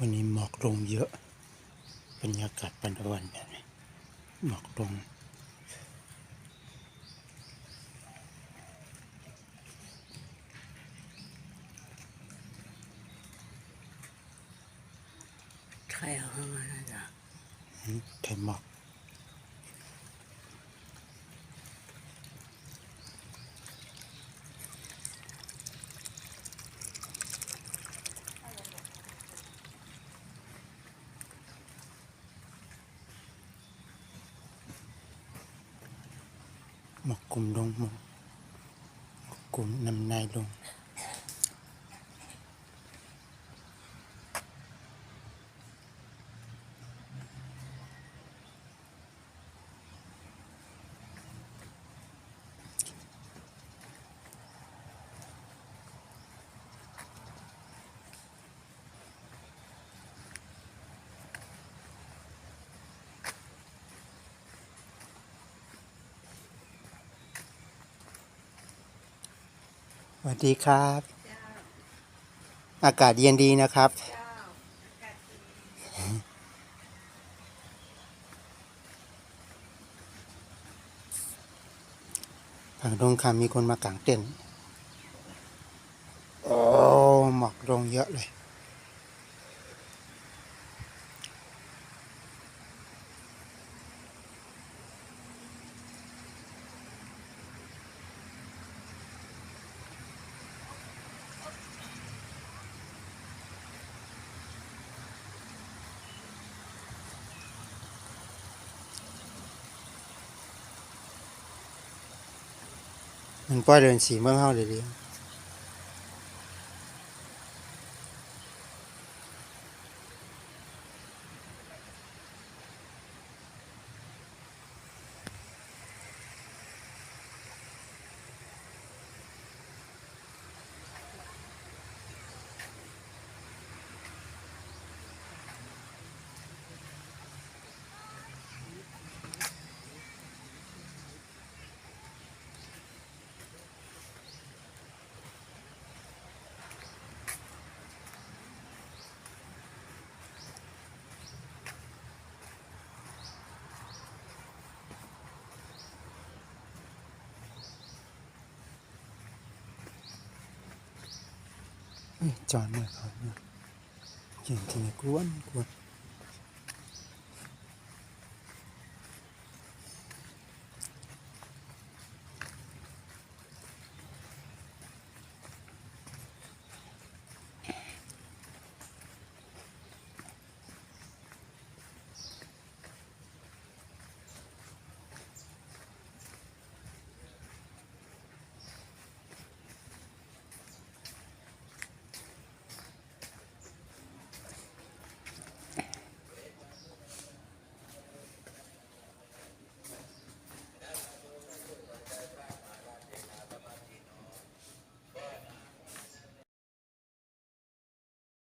วันนี้หมอกลงเยอะบรรยากาศปันวันแบบนี้หมอกลงใครเอาเข้ามาแล้วจ้ะไทยหมอกหมอกกลุ่มลงหมอกกลุ่มนำนายลงสวัสดีครับอากาศเย็นดีนะครับฝั่งตรงข้ามมีคนมากางเต็นท์โอ้หมอกลงเยอะเลยมันป้อยเดินสีเมืองเฮาเลยดิจอดหน่อยครับจริงๆกวน